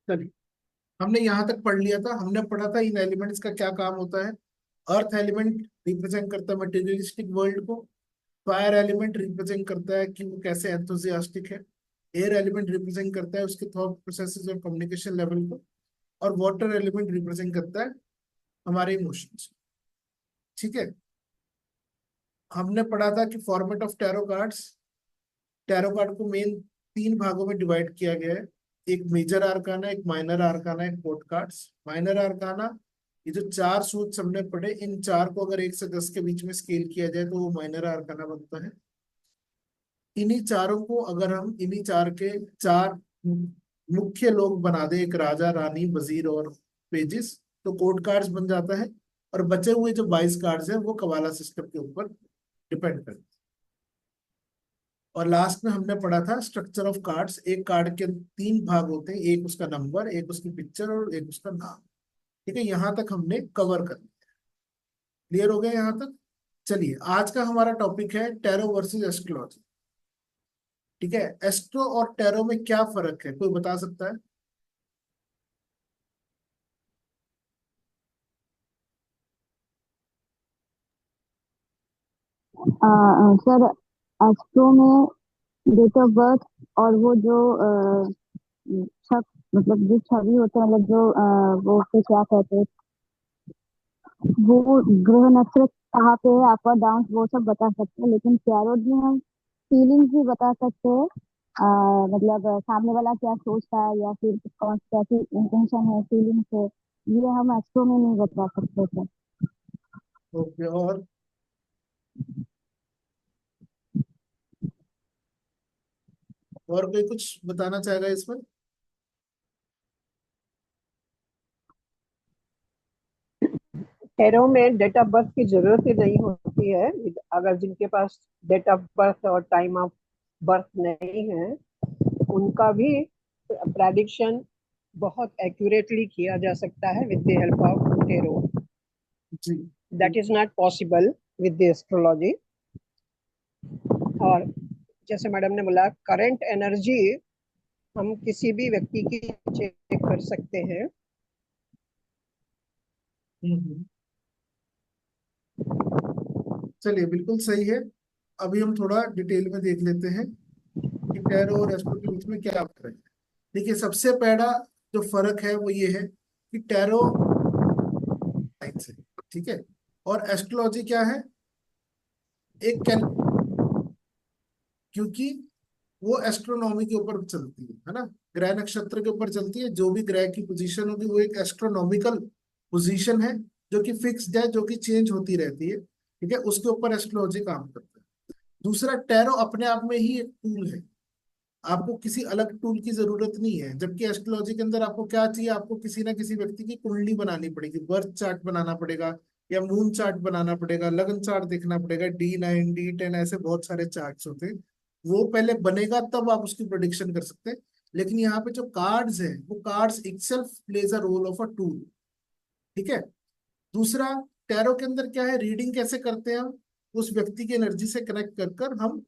चलिए, हमने यहाँ तक पढ़ लिया था। हमने पढ़ा था इन एलिमेंट्स का क्या काम होता है। अर्थ एलिमेंट रिप्रेजेंट करता है मटेरियलिस्टिक वर्ल्ड को। फायर एलिमेंट रिप्रेजेंट करता है कि वो कैसे एंथुजियास्टिक है। एयर एलिमेंट रिप्रेजेंट करता है उसके थॉट प्रोसेसेस और कम्युनिकेशन लेवल को। और वाटर एलिमेंट रिप्रेजेंट करता है हमारे इमोशंस। ठीक है। हमने पढ़ा था कि format of tarot cards. Tarot card को मेन तीन भागों में डिवाइड किया गया है। एक मेजर आर्काना, एक माइनर आर्काना, एक कोर्ट कार्ड्स। माइनर आर्काना, ये जो चार सूत्र हमने पढ़े, इन चार को अगर 1 से 10 के बीच में स्केल किया जाए तो वो माइनर आर्काना बनता है। इन्हीं चारों को अगर हम इन्हीं चार के चार मुख्य लोग बना दे, एक राजा, रानी, वजीर और पेजिस, तो कोर्ट कार्ड्स बन जाता है। और बचे हुए जो 22 कार्ड्स हैं वो कवाला सिस्टम के ऊपर डिपेंड करते हैं। और लास्ट में हमने पढ़ा था स्ट्रक्चर ऑफ कार्ड्स। एक कार्ड के तीन भाग होते हैं, एक उसका नंबर, एक उसकी पिक्चर और एक उसका नाम। ठीक है, यहाँ तक हमने कवर कर लिया। क्लियर हो गया यहाँ तक। चलिए, आज का हमारा टॉपिक है टैरो वर्सेस एस्ट्रोलॉजी। ठीक है, एस्ट्रो और टैरो में क्या फर्क है, कोई बता सकता है? सर, एस्ट्रो में डेट ऑफ बर्थ और वो जो छप मतलब जो छवि होता है, मतलब जो वो उसको क्या कहते हैं, वो ग्रह नक्षत्र कहाँ पे है, अप और डाउन, वो सब बता सकते हैं। लेकिन टैरोट में हम फीलिंग्स भी बता सकते हैं। मतलब सामने वाला क्या सोच रहा है या फिर कौन कैसी इंटेंशन है, फीलिंग्स है, ये हम एस्ट्रो में नहीं बता सकते सर। ओके, और कोई कुछ बताना चाहेगा इसमें? टैरो में डेट ऑफ बर्थ की जरूरत ही नहीं होती है। अगर जिनके पास डेट ऑफ बर्थ और टाइम ऑफ बर्थ नहीं है, उनका भी प्रेडिक्शन बहुत एक्यूरेटली किया जा सकता है with the help of tarot. जी। That is not possible with the astrology. और जैसे मैडम ने बोला, करंट एनर्जी हम किसी भी व्यक्ति की चेक कर सकते हैं। हम्म। चलिए, बिल्कुल सही है। अभी हम थोड़ा डिटेल में देख लेते हैं कि टैरो और एस्ट्रो के बीच में क्या फर्क है। देखिए, सबसे पहला जो फर्क है वो ये है कि टैरो साइंस है। ठीक है। और एस्ट्रोलॉजी क्या है? एक कैल क्योंकि वो एस्ट्रोनॉमी के ऊपर चलती है ना। ग्रह नक्षत्र के ऊपर चलती है। जो भी ग्रह की पोजीशन होगी वो एक एस्ट्रोनॉमिकल पोजीशन है, जो कि फिक्स्ड है, जो कि चेंज होती रहती है। ठीक है, उसके ऊपर एस्ट्रोलॉजी काम करता है। दूसरा, टैरो अपने आप में ही एक टूल है। आपको किसी अलग टूल की जरूरत नहीं है। जबकि एस्ट्रोलॉजी के अंदर आपको क्या चाहिए? आपको किसी ना किसी व्यक्ति की कुंडली बनानी पड़ेगी, बर्थ चार्ट बनाना पड़ेगा, या मून चार्ट बनाना पड़ेगा, लग्न चार्ट देखना पड़ेगा, D9 D10 ऐसे बहुत सारे चार्ट्स होते हैं। वो पहले बनेगा तब आप उसकी प्रोडिक्शन कर सकते हैं। लेकिन यहाँ पे जो कार्ड्स हैं, वो cards itself plays a role of a tool. ठीक है। दूसरा, टैरो के अंदर क्या है, रीडिंग कैसे करते हैं हम? उस व्यक्ति की एनर्जी से कनेक्ट कर कर हम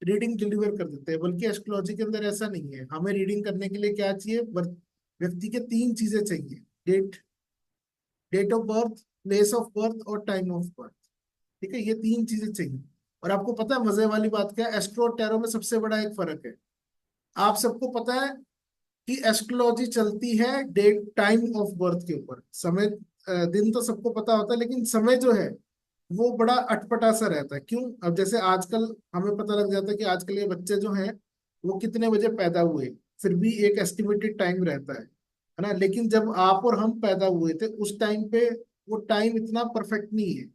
रीडिंग डिलीवर कर देते हैं। बल्कि एस्ट्रोलॉजी के अंदर ऐसा नहीं है। हमें रीडिंग करने के लिए क्या चाहिए? व्यक्ति के तीन चीजें चाहिए। Date date of birth, place of birth और टाइम ऑफ बर्थ। ठीक है, ये तीन चीजें चाहिए। और आपको पता है मजे वाली बात क्या है? एस्ट्रो और टैरो में सबसे बड़ा एक फर्क है। आप सबको पता है कि एस्ट्रोलॉजी चलती है डेट टाइम ऑफ बर्थ के ऊपर। समय, दिन तो सबको पता होता है, लेकिन समय जो है वो बड़ा अटपटा सा रहता है। क्यों? अब जैसे आजकल हमें पता लग जाता है कि आजकल ये बच्चे जो हैं वो कितने बजे पैदा हुए, फिर भी एक एस्टिमेटेड टाइम रहता है ना। लेकिन जब आप और हम पैदा हुए थे उस टाइम पे वो टाइम इतना परफेक्ट नहीं है।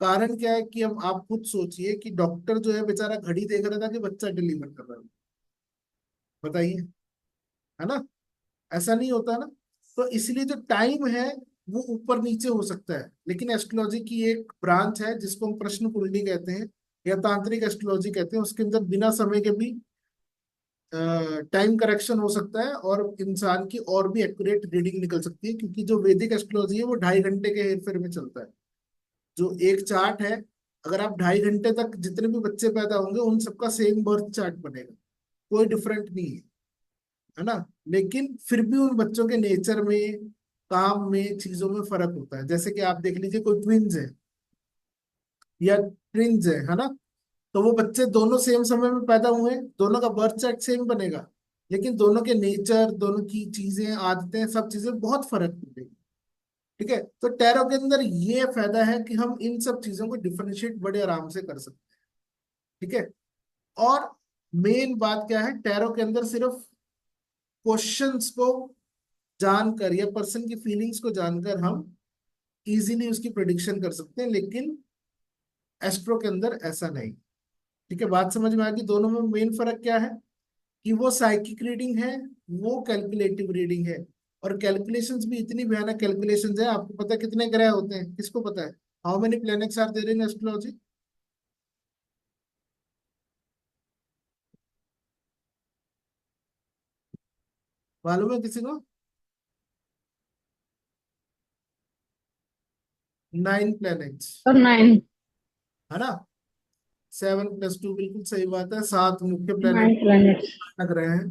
कारण क्या है कि अब आप खुद सोचिए कि डॉक्टर जो है बेचारा घड़ी देख रहा था कि बच्चा डिलीवर कर रहा है। बताइए, है ना? ऐसा नहीं होता ना। तो इसलिए जो टाइम है वो ऊपर नीचे हो सकता है। लेकिन एस्ट्रोलॉजी की एक ब्रांच है जिसको हम प्रश्न कुंडली कहते हैं या तांत्रिक एस्ट्रोलॉजी कहते हैं, उसके अंदर बिना समय के भी टाइम करेक्शन हो सकता है और इंसान की और भी एक्यूरेट रीडिंग निकल सकती है। क्योंकि जो वैदिक एस्ट्रोलॉजी है वो 2.5 घंटे के हेरफेर में चलता है। जो एक चार्ट है, अगर आप 2.5 घंटे तक जितने भी बच्चे पैदा होंगे उन सबका सेम बर्थ चार्ट बनेगा, कोई डिफरेंट नहीं है। है ना। लेकिन फिर भी उन बच्चों के नेचर में, काम में, चीजों में फर्क होता है। जैसे कि आप देख लीजिए, कोई ट्विंस है या ट्विंस है ना, तो वो बच्चे दोनों सेम समय में पैदा हुए, दोनों का बर्थ चार्ट सेम बनेगा, लेकिन दोनों के नेचर, दोनों की चीजें, आदतें, सब चीजें बहुत फर्क मिलेगी। ठीक है, तो टैरो के अंदर ये फायदा है कि हम इन सब चीजों को डिफरेंशिएट बड़े आराम से कर सकते हैं। ठीक है, और मेन बात क्या है, टैरो के अंदर सिर्फ क्वेश्चंस को जानकर या पर्सन की फीलिंग्स को जानकर हम इजीली उसकी प्रिडिक्शन कर सकते हैं, लेकिन एस्ट्रो के अंदर ऐसा नहीं। ठीक है, बात समझ में आ गई। दोनों में मेन फर्क क्या है कि वो साइकिक रीडिंग है, वो कैलकुलेटिव रीडिंग है। और कैलकुलेशंस भी इतनी भयानक कैलकुलेशंस है। आपको पता है कितने ग्रह होते हैं? किसको पता है? How many planets are there in astrology? मालूम है किसी को? 9 प्लैनेट्स, और 9। है ना। 7+2 बिल्कुल सही बात है। 7 मुख्य प्लैनेट 9 प्लैनेट्स। लग रहे हैं,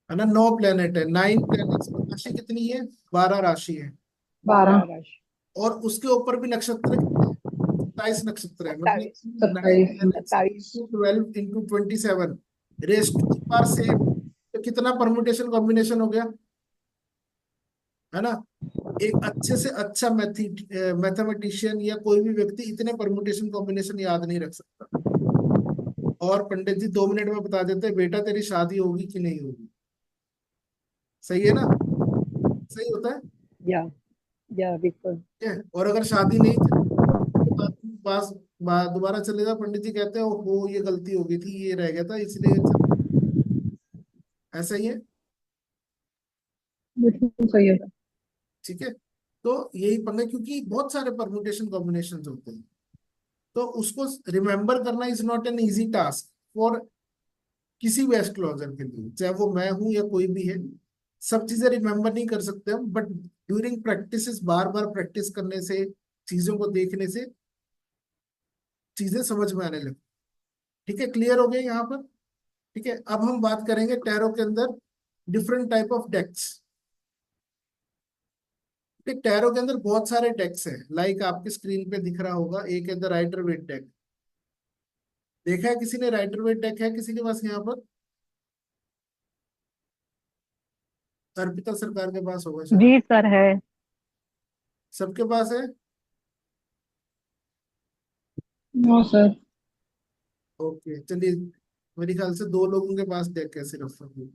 है ना। 9 प्लैनेट है, 9 प्लैनेट्स। राशि कितनी है? 12 राशि है। 12। 12 राशि। और उसके ऊपर भी नक्षत्र कितने हैं? 27 नक्षत्र है, मतलब 27। 9 27। Planets 27। 12 into 27 raised to power same. तो कितना परमुटेशन कॉम्बिनेशन हो गया, है ना। एक अच्छे से अच्छा मैथमेटिशियन या कोई भी व्यक्ति इतने परमुटेशन कॉम्बिनेशन याद नहीं रख सकता। और पंडित जी 2 मिनट में बता देते हैं, बेटा तेरी शादी होगी कि नहीं होगी। सही है ना, सही होता है। या या बिल्कुल। ठीक है, और अगर शादी नहीं थी तो पास दोबारा चले जाओ, पंडित जी कहते हैं हो ये गलती हो गई थी, ये रह गया था, इसलिए ऐसा ही है। बिल्कुल सही होगा। ठीक है, तो यही पंगा, क्योंकि बहुत सारे परमुटेशन कॉम्बिनेशन होते हैं, तो उसको रिमेम्बर करना is not an easy task for किसी भी एस्ट्रोलॉजर के लिए, चाहे वो मैं हूं या कोई भी है। सब चीजें रिमेम्बर नहीं कर सकते हम, but during practice, bar bar practice करने से, चीजों को देखने से चीजें समझ में आने लगती। ठीक है, क्लियर हो गया यहाँ पर। ठीक है, अब हम बात करेंगे टैरो के अंदर different type of decks. Tarot के अंदर बहुत सारे डेक्स हैं, लाइक आपकी स्क्रीन पे दिख रहा होगा, एक है द राइटर वेट डेक। देखा है किसी ने? राइटर वेट डेक है किसी के पास यहाँ पर? अर्पिता सरकार के पास होगा शायद। जी सर है। सबके पास है? No sir. ओके, चलिए। मेरे ख्याल से 2 लोगों के पास डेक है सिर्फ अभी,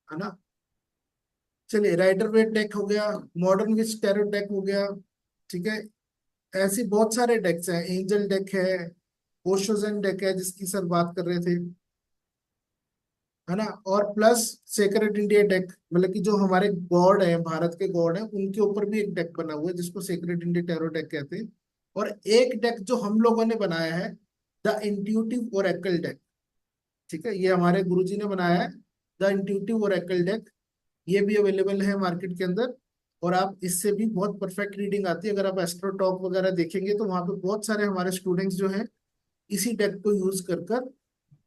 है ना। चलिए, राइटर वेट डेक हो गया, मॉडर्न विच टैरो डेक हो गया। ठीक है, ऐसी बहुत सारे डेक्स हैं। एंजल डेक है, ओशोजन डेक है जिसकी सर बात कर रहे थे, है ना। और प्लस सेक्रेट इंडिया डेक, मतलब कि जो हमारे गॉड है, भारत के गॉड है, उनके ऊपर भी एक डेक बना हुआ है जिसको सेक्रेट इंडिया टैरो डेक कहते हैं। और एक डेक जो हम लोगों ने बनाया है, द इंट्यूटिव ओरेकल डेक। ठीक है, ये हमारे गुरुजी ने बनाया है, द इंट्यूटिव ओरेकल डेक। ये भी अवेलेबल है मार्केट के अंदर। और आप इससे भी बहुत परफेक्ट रीडिंग आती है। अगर आप एस्ट्रो टॉक वगैरह देखेंगे तो वहां पे बहुत सारे हमारे स्टूडेंट्स जो हैं इसी डेक को यूज कर कर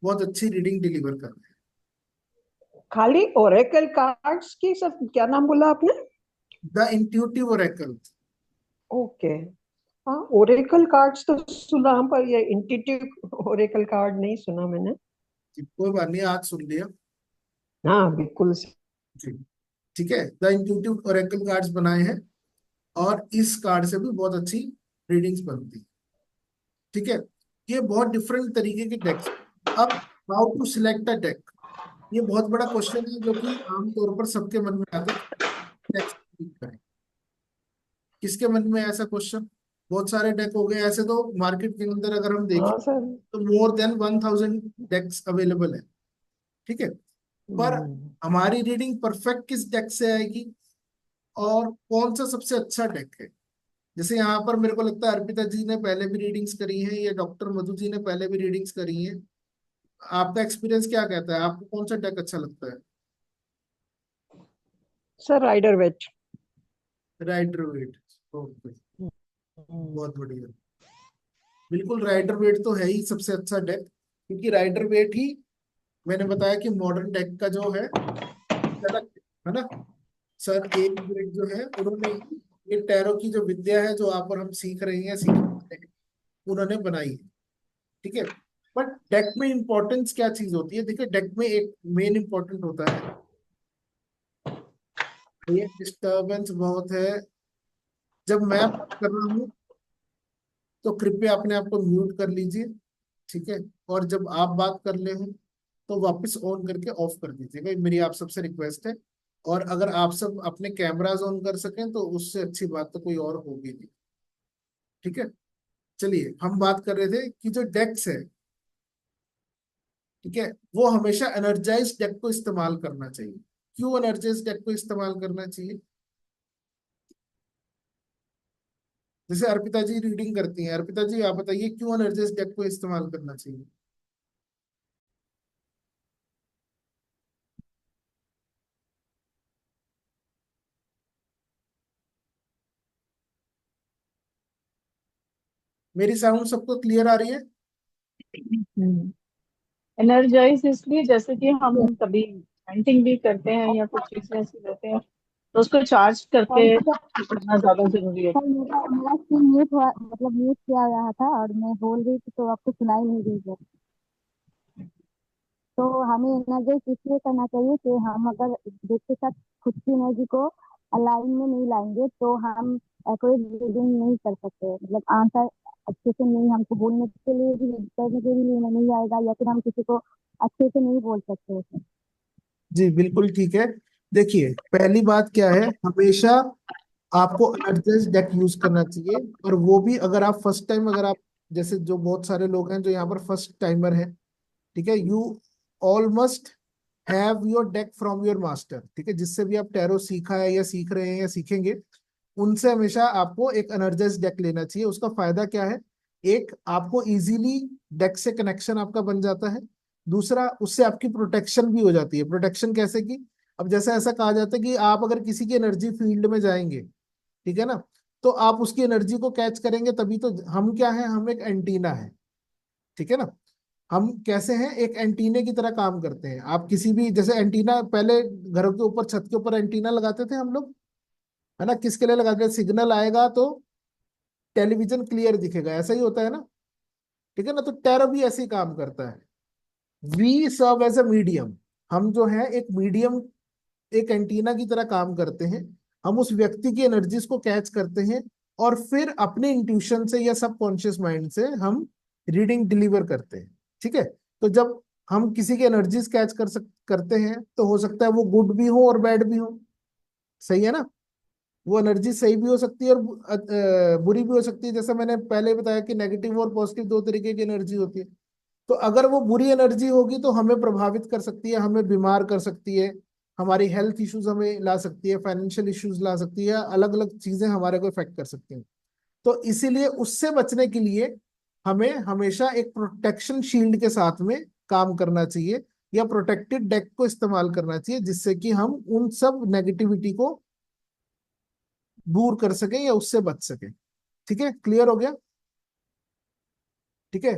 बहुत अच्छी रीडिंग डिलीवर कर रहे हैं। खाली ओरेकल कार्ड्स की सब क्या नाम बोला आपने? The intuitive Oracle. ओके। हाँ, ओरेकल कार्ड्स तो सुना, पर ये इंट्यूटिव ओरेकल कार्ड नहीं सुना मैंने। कोई बात नहीं, आज सुन लिया। हाँ बिल्कुल। जी, ठीक है, द इंट्यूटिव ओरेकल कार्ड्स बनाए हैं, और इस कार्ड से भी बहुत अच्छी रीडिंग्स बनती है। ठीक है, ये बहुत डिफरेंट तरीके के डेक्स। अब how to select a deck, ये बहुत बड़ा क्वेश्चन है जो कि आमतौर पर सबके मन में आता है। डेक्स करें, किसके मन में है ऐसा क्वेश्चन? बहुत सारे डेक हो गए ऐसे, तो मार्केट के अंदर अगर हम देखें हाँ सर। तो मोर देन 1000 डेक्स अवेलेबल है। ठीक है, पर हम्म, हमारी रीडिंग परफेक्ट किस डेक से आएगी, और कौन सा सबसे अच्छा डेक है? जैसे यहाँ पर मेरे को लगता है अर्पिता जी ने पहले भी रीडिंग्स करी हैं, या डॉक्टर मधु जी ने पहले भी रीडिंग्स करी हैं। आपका एक्सपीरियंस क्या कहता है, आपको कौन सा डेक अच्छा लगता है? Sir Rider Waite. Rider Waite. Okay, hmm, बहुत बढ़िया। बिल्कुल, राइडर वेट तो है ही सबसे अच्छा डेक, क्योंकि राइडर वेट ही मैंने बताया कि मॉडर्न डेक का जो है अलग है ना। सर एक ग्रेड जो है उन्होंने ये टैरो की जो विद्या है जो आप और हम सीख रहे हैं सीखते हैं, उन्होंने बनाई है। ठीक है। बट डेक में इंपॉर्टेंस क्या चीज होती है? देखिए डेक में एक मेन इंपॉर्टेंट होता है, ये डिस्टरबेंस बहुत है। जब मैं बात कर रहा हूँ तो कृपया अपने आप को म्यूट कर लीजिए। ठीक है। और जब आप बात कर ले हो तो वापस ऑन करके ऑफ कर दीजिएगा, ये मेरी आप सबसे रिक्वेस्ट है। और अगर आप सब अपने कैमराज ऑन कर सकें तो उससे अच्छी बात तो कोई और होगी नहीं। ठीक है। चलिए हम बात कर रहे थे कि जो डेक्स है, ठीक है, वो हमेशा एनर्जाइज डेक को इस्तेमाल करना चाहिए। क्यों एनर्जाइज डेक को इस्तेमाल करना चाहिए? जैसे अर्पिता जी रीडिंग करती हैं, अर्पिता जी आप बताइए क्यों एनर्जाइज डेक को इस्तेमाल करना चाहिए? मेरी साउंड सबको क्लियर आ रही है? एनर्जाइज इसलिए जैसे कि हम कभी पेंटिंग भी करते हैं या कुछ चीजें ऐसी रहते हैं तो उसको चार्ज करके करना ज्यादा जरूरी है। सर मेरा मेरा स्क्रीन म्यूट हुआ, मतलब म्यूट किया रहा था और मैं बोल रही थी तो आपको सुनाई नहीं दी सर। तो हमें एनर्जाइज इसलिए करना चाहिए कि हम अगर देख के साथ खुद की एनर्जी को अलाइन में नहीं लाएंगे तो हम एक्यूरेट रीडिंग नहीं कर सकते, मतलब आंसर अच्छे से नहीं, हमको बोलने के लिए भी करने के लिए नहीं आएगा, या फिर हम किसी को अच्छे से नहीं बोल सकते उसे। जी बिल्कुल ठीक है। देखिए पहली बात क्या है, हमेशा आपको एनर्जाइज डेक यूज करना चाहिए। और वो भी अगर आप फर्स्ट टाइम, अगर आप जैसे जो बहुत सारे लोग हैं जो यहाँ पर फर्स्ट टाइमर हैं, ठीक है, you almost have your deck from your master. ठीक है, जिससे भी आप टैरो सीखा है या सीख रहे हैं या सीखेंगे, उनसे हमेशा आपको एक एनर्जाइज डेक लेना चाहिए। उसका फायदा क्या है? एक, आपको इजीली डेक से कनेक्शन आपका बन जाता है। दूसरा, उससे आपकी प्रोटेक्शन भी हो जाती है। प्रोटेक्शन कैसे की? अब जैसे ऐसा कहा जाता है कि आप अगर किसी की एनर्जी फील्ड में जाएंगे, ठीक है ना, तो आप उसकी एनर्जी को कैच करेंगे तभी तो। हम क्या है? हम एक एंटीना है। ठीक है ना। हम कैसे हैं? एक एंटीने की तरह काम करते हैं। आप किसी भी, जैसे एंटीना पहले घरों के ऊपर छत के ऊपर एंटीना लगाते थे हम लोग, है ना, किसके लिए लगाते थे? सिग्नल आएगा तो टेलीविजन क्लियर दिखेगा, ऐसा ही होता है ना। ठीक है ना। तो टैरो भी ऐसे ही काम करता है। We serve as a medium. हम जो है एक मीडियम, एक एंटीना की तरह काम करते हैं। हम उस व्यक्ति की एनर्जीज को कैच करते हैं और फिर अपने इंट्यूशन से या सबकॉन्शियस माइंड से हम रीडिंग डिलीवर करते हैं। ठीक है। तो जब हम किसी की एनर्जीज कैच करते हैं तो हो सकता है वो गुड भी हो और बैड भी हो। सही है ना। वो एनर्जी सही भी हो सकती है और बुरी भी हो सकती है। जैसा मैंने पहले बताया कि नेगेटिव और पॉजिटिव दो तरीके की एनर्जी होती है। तो अगर वो बुरी एनर्जी होगी तो हमें प्रभावित कर सकती है, हमें बीमार कर सकती है, हमारी हेल्थ इश्यूज हमें ला सकती है, फाइनेंशियल इश्यूज ला सकती है, अलग अलग चीजें हमारे को इफेक्ट कर सकती हैं। तो इसीलिए उससे बचने के लिए हमें हमेशा एक प्रोटेक्शन शील्ड के साथ में काम करना चाहिए, या प्रोटेक्टेड डेक को इस्तेमाल करना चाहिए, जिससे कि हम उन सब नेगेटिविटी को दूर कर सकें या उससे बच सकें। ठीक है, क्लियर हो गया? ठीक है।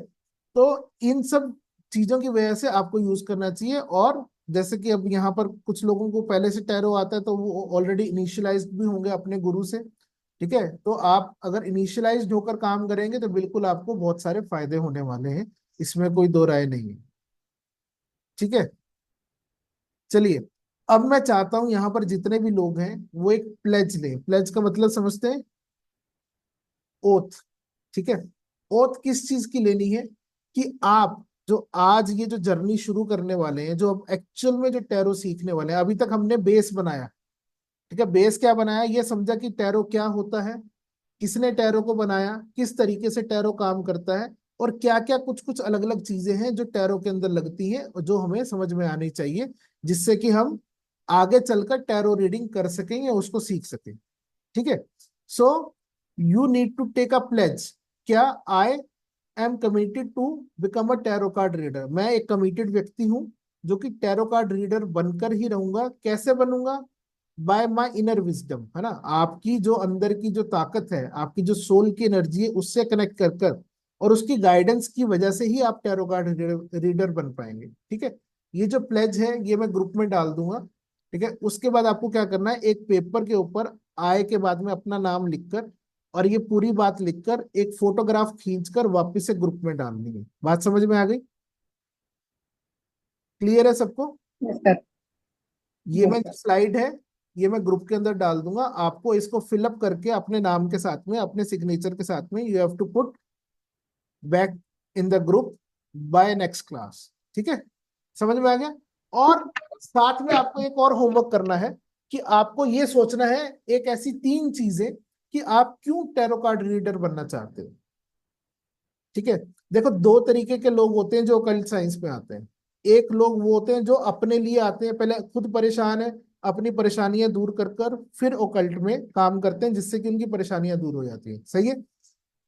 तो इन सब चीजों की वजह से आपको यूज करना चाहिए। और जैसे कि अब यहाँ पर कुछ लोगों को पहले से टैरो आता है तो वो ऑलरेडी इनिशियलाइज्ड भी होंगे अपने गुरु से। ठीक है। तो आप अगर इनिशियलाइज्ड होकर काम करेंगे तो बिल्कुल आपको बहुत सारे फायदे होने वाले हैं, इसमें कोई दो राय नहीं है। ठीक है। चलिए, अब मैं चाहता हूं यहाँ पर जितने भी लोग हैं वो एक प्लेज लें। प्लेज का मतलब समझते हैं? ओथ। ठीक है। ओथ किस चीज की लेनी है? कि आप जो आज ये जो जर्नी शुरू करने वाले हैं, जो अब एक्चुअल में जो टैरो सीखने वाले हैं, अभी तक हमने बेस बनाया। ठीक है। बेस क्या बनाया? ये समझा कि टैरो क्या होता है, किसने टैरो को बनाया, किस तरीके से टैरो काम करता है, और क्या क्या कुछ कुछ अलग अलग चीजें हैं जो टैरो के अंदर लगती हैं और जो हमें समझ में आनी चाहिए, जिससे कि हम आगे चलकर टैरो रीडिंग कर सकें या उसको सीख सकें। ठीक है। So you need to take a pledge. क्या? I am committed to become a tarot card reader. मैं एक कमिटेड व्यक्ति हूं जो कि टैरो कार्ड रीडर बनकर ही रहूंगा। कैसे बनूंगा? बाय माई इनर विजडम, है ना। आपकी जो अंदर की जो ताकत है, आपकी जो सोल की एनर्जी है, उससे कनेक्ट कर और उसकी गाइडेंस की वजह से ही आप टैरो कार्ड रीडर बन पाएंगे। ठीक है। ये जो प्लेज है ये मैं ग्रुप में डाल दूंगा। ठीक है, उसके बाद आपको क्या करना है, एक पेपर के ऊपर आय के बाद में अपना नाम लिखकर और ये पूरी बात लिखकर एक फोटोग्राफ खींचकर वापस से ग्रुप में डालनी है। बात समझ में आ गई? क्लियर है सबको? Yes sir. ये यस मैं सर। स्लाइड है, ये मैं ग्रुप के अंदर डाल दूंगा। आपको इसको फिलअप करके अपने नाम के साथ में, अपने सिग्नेचर के साथ में, you have to put back in the group by next class. ठीक है, समझ में आ गया? और साथ में आपको एक और होमवर्क करना है कि आपको ये सोचना है एक ऐसी 3 चीजें कि आप क्यों टैरो कार्ड रीडर बनना चाहते हो। ठीक है, देखो 2 तरीके के लोग होते हैं जो कल्ट साइंस में आते हैं। एक लोग वो होते हैं जो अपने लिए आते हैं, पहले खुद परेशान है, अपनी परेशानियां दूर कर कर फिर ओकल्ट में काम करते हैं जिससे कि उनकी परेशानियां दूर हो जाती है। सही है।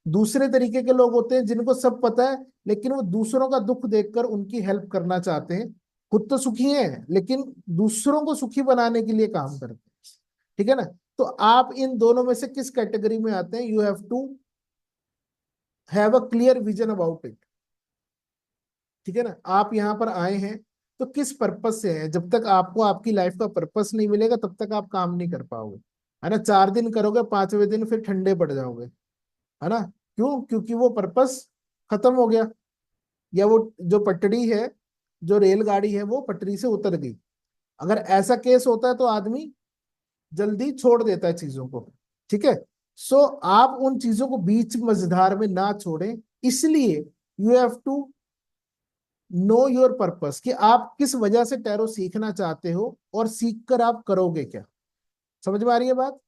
दूसरे तरीके के लोग होते हैं जिनको सब पता है लेकिन वो दूसरों का दुख देखकर उनकी हेल्प करना चाहते हैं। खुद तो सुखी हैं लेकिन दूसरों को सुखी बनाने के लिए काम करते हैं। ठीक है ना? तो आप इन दोनों में से किस कैटेगरी में आते हैं? You have to have a clear vision about it. ठीक है ना? आप यहाँ पर आए हैं तो किस पर्पस से हैं? जब तक आपको आपकी लाइफ का पर्पस नहीं मिलेगा तब तक आप काम नहीं कर पाओगे। है ना? 4 दिन करोगे, 5वें दिन फिर ठंडे पड़ जाओगे। है ना? क्यों? क्योंकि वो पर्पस खत्म हो गया, या वो जो पटड़ी है, जो रेलगाड़ी है वो पटरी से उतर गई। अगर ऐसा केस होता है तो आदमी जल्दी छोड़ देता है चीजों को। ठीक है, सो आप उन चीजों को बीच मझधार में ना छोड़ें। इसलिए you have to know your purpose कि आप किस वजह से टैरो सीखना चाहते हो और सीख कर आप करोगे क्या। समझ में आ रही है बात?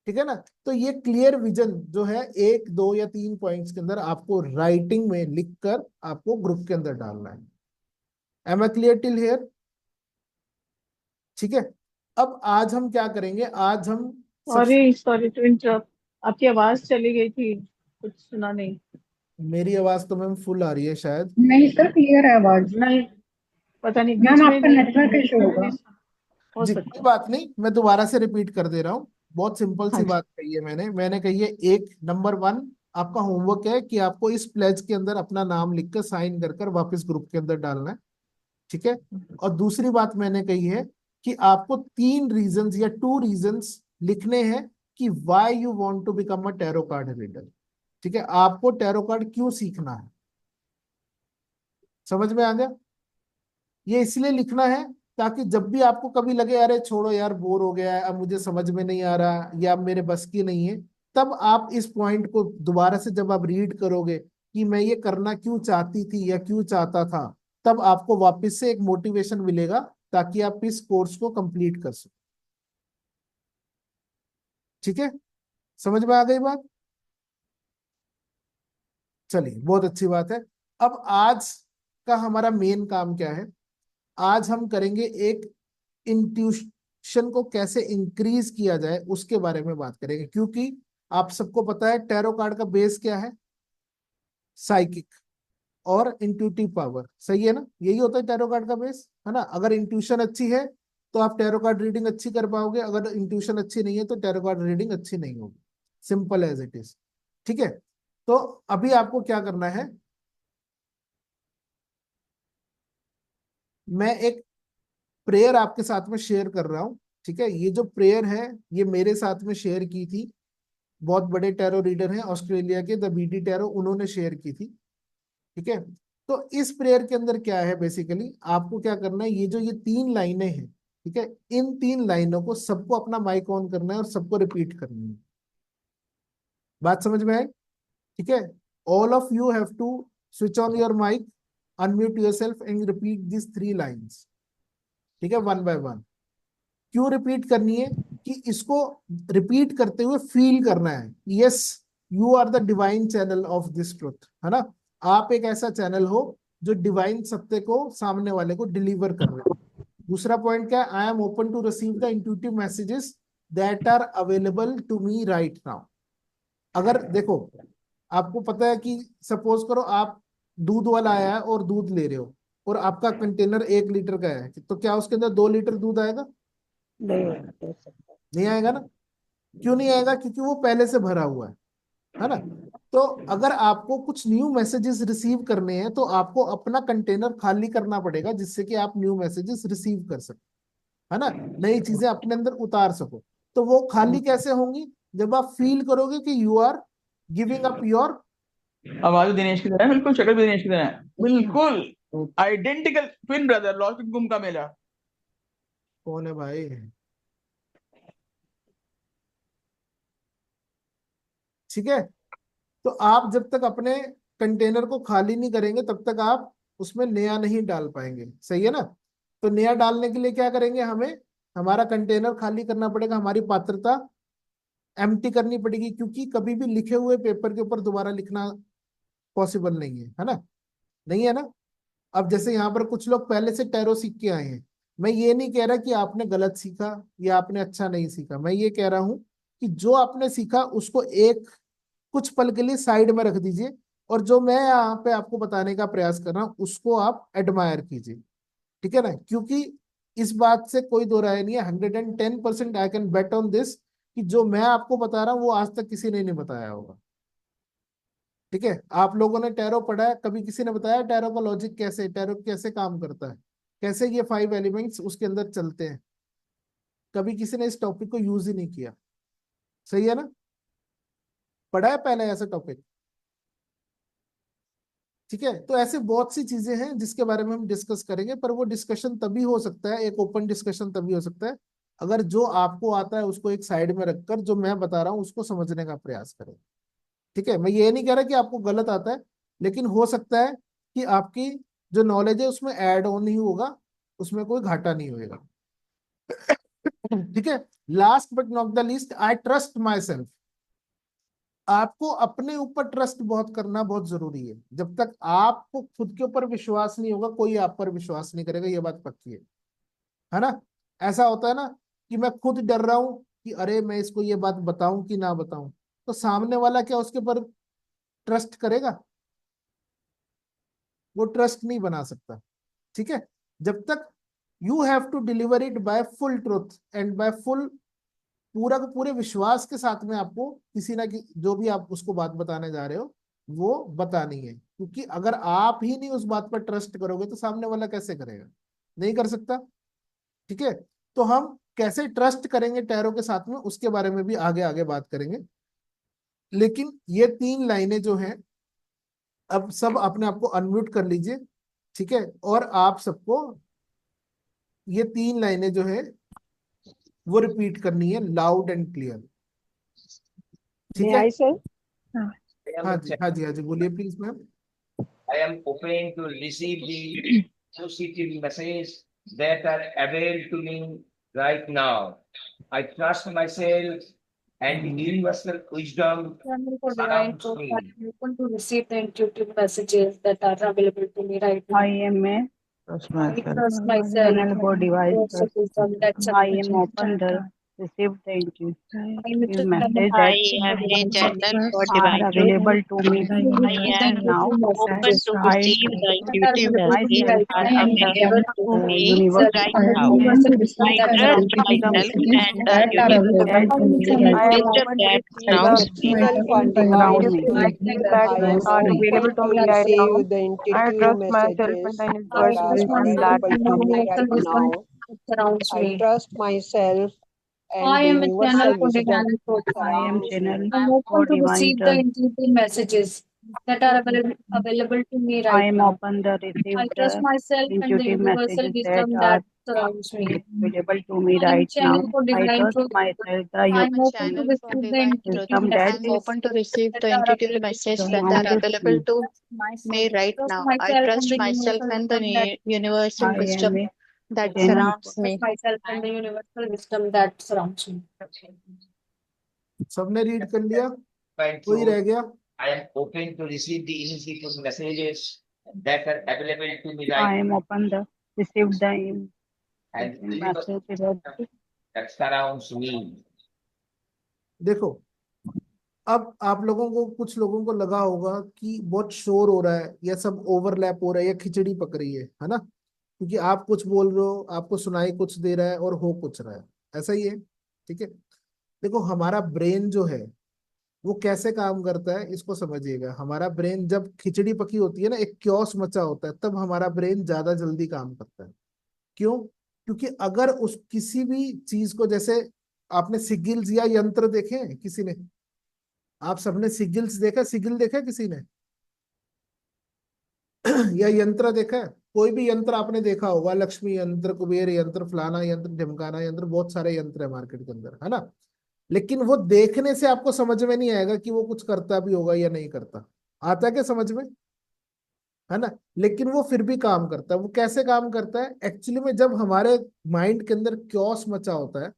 ठीक है ना? तो ये क्लियर विजन जो है 1, 2 या 3 पॉइंट्स के अंदर आपको राइटिंग में लिखकर आपको ग्रुप के अंदर डालना है। Am I clear till here? ठीक है, अब आज हम क्या करेंगे, आज हम सबसे, सॉरी सॉरी टू इंटरप्ट, आपकी आवाज चली गई थी, कुछ सुना नहीं। मेरी आवाज तो मैम फुल आ रही है शायद। नहीं सर, क्लियर है आवाज। नहीं, पता नहीं, बीच मैम में आपका नहीं, नेटवर्क बीच इशू में भी होगा। नहीं हो जी कोई सकता है। बात नहीं, मैं दोबारा से रिपीट कर दे रहा हूँ। बहुत सिंपल हाँ सी जी। बात कही है मैंने कही है, एक नंबर 1 आपका होमवर्क है कि आपको इस प्लेज के अंदर अपना नाम लिखकर साइन कर कर वापस ग्रुप के अंदर डालना है। ठीक है, और दूसरी बात मैंने कही है कि आपको 3 रीजंस या 2 रीजंस लिखने हैं कि why you want to become a tarot card reader. ठीक है, आपको टैरो कार्ड क्यों सीखना है। समझ में आ गया? ये इसलिए लिखना है ताकि जब भी आपको कभी लगे अरे छोड़ो यार बोर हो गया है, अब मुझे समझ में नहीं आ रहा या अब मेरे बस की नहीं है, तब आप इस पॉइंट को दोबारा से जब आप रीड करोगे कि मैं ये करना क्यों चाहती थी या क्यों चाहता था, तब आपको वापस से एक मोटिवेशन मिलेगा ताकि आप इस कोर्स को कंप्लीट कर सको। ठीक है, समझ में आ गई बात? चलिए, बहुत अच्छी बात है। अब आज का हमारा मेन काम क्या है? आज हम करेंगे एक इंट्यूशन को कैसे इंक्रीज किया जाए उसके बारे में बात करेंगे, क्योंकि आप सबको पता है टैरो कार्ड का बेस क्या है? साइकिक और इंट्यूटिव पावर। सही है ना? यही होता है टैरो कार्ड का बेस, है ना? अगर इंट्यूशन अच्छी है तो आप टैरो कार्ड रीडिंग अच्छी कर पाओगे, अगर इंट्यूशन अच्छी नहीं है तो टैरो कार्ड रीडिंग अच्छी नहीं होगी। Simple as it is. ठीक है, तो अभी आपको क्या करना है, मैं एक प्रेयर आपके साथ में शेयर कर रहा हूँ। ठीक है, ये जो प्रेयर है ये मेरे साथ में शेयर की थी, बहुत बड़े टैरो रीडर हैं ऑस्ट्रेलिया के, द बीटी टैरो, उन्होंने शेयर की थी। ठीक है, तो इस प्रेयर के अंदर क्या है, बेसिकली आपको क्या करना है, ये जो ये 3 लाइनें हैं, ठीक है, इन 3 लाइनों को सबको अपना माइक ऑन करना है और सबको रिपीट करनी है। बात समझ में आई? ठीक है, all of you have to switch on your mic, unmute yourself and repeat this 3 lines. ठीक है, वन बाय वन। क्यों रिपीट करनी है? कि इसको रिपीट करते हुए फील करना है, yes you are the divine channel of this truth, है ना? आप एक ऐसा चैनल हो जो डिवाइन सत्य को सामने वाले को डिलीवर कर रहे हो। दूसरा पॉइंट क्या है? I am open to receive the intuitive messages that are available to me right now. अगर देखो, आपको पता है कि सपोज करो आप दूध वाला आया है और दूध ले रहे हो और आपका कंटेनर 1 लीटर का है, तो क्या उसके अंदर 2 लीटर दूध आएगा? नहीं हो सकता। नहीं आएगा ना? क्यों नहीं आएगा? क्योंकि वो पहले से भरा हुआ है ना? तो अगर आपको कुछ न्यू मैसेजेस रिसीव करने हैं तो आपको अपना कंटेनर खाली करना पड़ेगा, जिससे कि आप न्यू मैसेजेस रिसीव कर सको, है ना, नई चीजें अपने अंदर उतार सको। तो वो खाली कैसे होंगी? जब आप फील करोगे कि you are giving up your. आवाज भी दिनेश की तरह है, बिल्कुल शक्ल भी दिनेश की तरह है, बिल्कुल identical twin brother, lost in Kumbh का मेला। कौन है भाई? ठीक है। तो आप जब तक अपने कंटेनर को खाली नहीं करेंगे तब तक आप उसमें नया नहीं डाल पाएंगे, सही है ना। तो नया डालने के लिए क्या करेंगे? हमें हमारा कंटेनर खाली करना पड़ेगा, हमारी पात्रता एम्प्टी करनी पड़ेगी, क्योंकि कभी भी लिखे हुए पेपर के ऊपर दोबारा लिखना पॉसिबल नहीं है ना, नहीं है ना। अब जैसे यहाँ पर कुछ लोग पहले से टैरो सीख के आए हैं, मैं ये नहीं कह रहा कि आपने गलत सीखा या आपने अच्छा नहीं सीखा, मैं ये कह रहा हूं कि जो आपने सीखा उसको एक कुछ पल के लिए साइड में रख दीजिए, और जो मैं यहाँ पे आपको बताने का प्रयास कर रहा हूँ उसको आप एडमायर कीजिए, ठीक है ना। क्योंकि इस बात से कोई दो राय नहीं है, 110% I can bet on this, कि जो मैं आपको बता रहा हूँ वो आज तक किसी ने नहीं बताया होगा। ठीक है, आप लोगों ने टैरो पढ़ा है, कभी किसी ने बताया टैरो का लॉजिक कैसे, टैरो कैसे काम करता है, कैसे ये 5 एलिमेंट्स उसके अंदर चलते हैं? कभी किसी ने इस टॉपिक को यूज ही नहीं किया, सही है ना। पढ़ा है पहले ऐसा टॉपिक? ठीक है, तो ऐसे बहुत सी चीजें हैं जिसके बारे में हम डिस्कस करेंगे, पर वो डिस्कशन तभी हो सकता है, एक ओपन डिस्कशन तभी हो सकता है अगर जो आपको आता है उसको एक साइड में रखकर जो मैं बता रहा हूँ उसको समझने का प्रयास करें। ठीक है, मैं ये नहीं कह रहा कि आपको गलत आता है, लेकिन हो सकता है कि आपकी जो नॉलेज है उसमें ऐड ऑन ही होगा, उसमें कोई घाटा नहीं होगा। ठीक है, last but not the least, I trust my self. आपको अपने ऊपर ट्रस्ट बहुत करना बहुत जरूरी है। जब तक आपको खुद के ऊपर विश्वास नहीं होगा कोई आप पर विश्वास नहीं करेगा, ये बात पक्की है ना। ऐसा होता है ना कि मैं खुद डर रहा हूं कि अरे मैं इसको ये बात बताऊं कि ना बताऊं, तो सामने वाला क्या उसके ऊपर ट्रस्ट करेगा? वो ट्रस्ट नहीं बना सकता। ठीक है, जब तक you have to deliver it by full truth and by full, पूरा के पूरे विश्वास के साथ में आपको किसी ना जो भी आप उसको बात बताने जा रहे हो वो बतानी है, क्योंकि अगर आप ही नहीं उस बात पर ट्रस्ट करोगे तो सामने वाला कैसे करेगा? नहीं कर सकता। ठीक है, तो हम कैसे ट्रस्ट करेंगे टैरो के साथ में उसके बारे में भी आगे आगे बात करेंगे। लेकिन ये 3 लाइनें जो हैं, अब सब अपने आप को अनम्यूट कर लीजिए, ठीक है, और आप सबको ये 3 लाइनें जो है वो रिपीट करनी है लाउड एंड क्लियर। ठीक May है, I say? हाँ जी, हाँ जी, हाँ जी, बोलिए please ma'am. I am open to receive the positive messages that are available to me right now. I trust myself and the universal wisdom Channel for divine surrounds truth. me. I'm open to receive the intuitive messages that are available to me right now. I am a Trust I myself. trust myself channel for and divine also truth. wisdom that I am open the receive the intuitive message I that am a channel for are divine truth. available to me I am now. open to I receive the are intuitive available to me messages right are now. I'm available able to to me universe right and now. universal wisdom I that trust surrounds me. myself and the That are universal available to me right I am wisdom open to that receive surrounds the me. Signal for around divine me. truth. That I am are available open to to me right now. receive the I intuitive trust myself and messages the I that universe are trust wisdom myself that available and to me universal right wisdom now. that surrounds I me. trust myself and I the am a channel universal for divine wisdom truth. I am surrounds channel me. I'm for open to divine receive the trust. intuitive messages that are available to me I right am now. open to receive I trust the myself and the intuitive universal messages that wisdom are that surrounds me. available to me I am a right now. channel for I divine trust truth. myself, the I am A open to channel for receive the divine truth. intuitive wisdom that I'm messages open to receive that the are intuitive available to message me. that are surrounds available me. to Myself. me right Trust now. I myself and trust the myself universal and the wisdom that universal I am wisdom a that channel surrounds trust me. myself and the universal wisdom that surrounds me. सबने read कर लिया? Divine कोई truth. रह गया? I am open to receive the intuitive messages that are available to me I right am now. open to receive the And the universal message wisdom that surrounds me. देखो, अब आप लोगों को, कुछ लोगों को लगा होगा कि बहुत शोर हो रहा है या सब ओवरलैप हो रहा है या खिचड़ी पक रही है ना, क्योंकि आप कुछ बोल रहे हो, आपको सुनाई कुछ दे रहा है और हो कुछ रहा है, ऐसा ही है। ठीक है, देखो हमारा ब्रेन जो है वो कैसे काम करता है इसको समझिएगा। हमारा ब्रेन जब खिचड़ी पकी होती है ना, एक क्योस मचा होता है, तब हमारा ब्रेन ज्यादा जल्दी काम करता है। क्यों? क्योंकि अगर उस किसी भी चीज को, जैसे आपने सिगिल्स या यंत्र देखे हैं किसी ने? आप सबने सिगिल्स देखा, सिगिल देखा किसी ने? या यंत्र देखा है? कोई भी यंत्र आपने देखा होगा, लक्ष्मी यंत्र, कुबेर यंत्र, फलाना यंत्र, ढिमकाना यंत्र, बहुत सारे यंत्र है मार्केट के अंदर, है ना? लेकिन वो देखने से आपको समझ में नहीं आएगा कि वो कुछ करता भी होगा या नहीं करता। आता है क्या समझ में? है ना? लेकिन वो फिर भी काम करता है। वो कैसे काम करता है एक्चुअली में? जब हमारे माइंड के अंदर क्योस मचा होता है,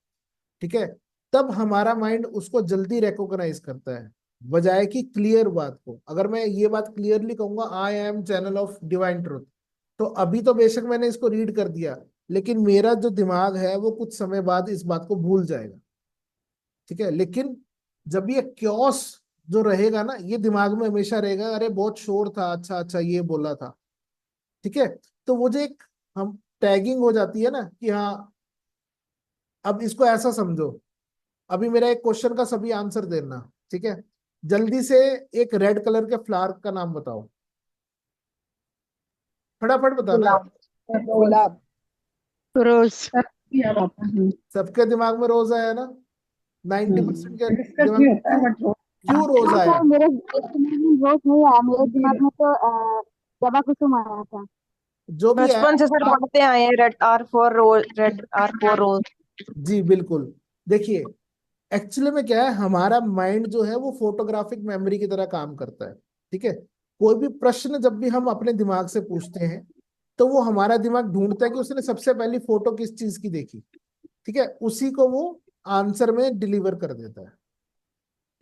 ठीक है, तब हमारा माइंड उसको जल्दी रिकॉग्नाइज करता है, बजाय कि क्लियर बात को। अगर मैं ये बात क्लियरली कहूंगा, I am channel of divine truth, तो अभी तो बेशक मैंने इसको रीड कर दिया, लेकिन मेरा जो दिमाग है वो कुछ समय बाद इस बात को भूल जाएगा, ठीक है। लेकिन जब ये क्योस जो रहेगा ना, ये दिमाग में हमेशा रहेगा, अरे बहुत शोर था, अच्छा अच्छा ये बोला था, ठीक है। तो वो जो एक हम टैगिंग हो जाती है ना कि हाँ, अब इसको ऐसा समझो। अभी मेरा एक क्वेश्चन का सभी आंसर देना, ठीक है। जल्दी से एक रेड कलर के फ्लावर का नाम बताओ, फटाफट बताना है। गुलाब। रोज। याद आता है। सबके दिमाग में रोज आया ना? 90% के डिस्कस दिमाग भी में होता है बट क्यों रोज हाँ आया? सर, मेरे दिमाग में रोज नहीं आया, मेरे दिमाग में तो जबा कुसुम आया था। जो भी है बचपन से सर आप, पढ़ते आए हैं, red R for rose, red R for rose. जी बिल्कुल। देखिए, एक्चुअली में क्या है, हमारा माइंड जो है वो फोटोग्राफिक मेमोरी की तरह काम करता है, ठीक है। कोई भी प्रश्न जब भी हम अपने दिमाग से पूछते हैं, तो वो हमारा दिमाग ढूंढता है कि उसने सबसे पहली फोटो किस चीज की देखी, ठीक है, उसी को वो आंसर में डिलीवर कर देता है।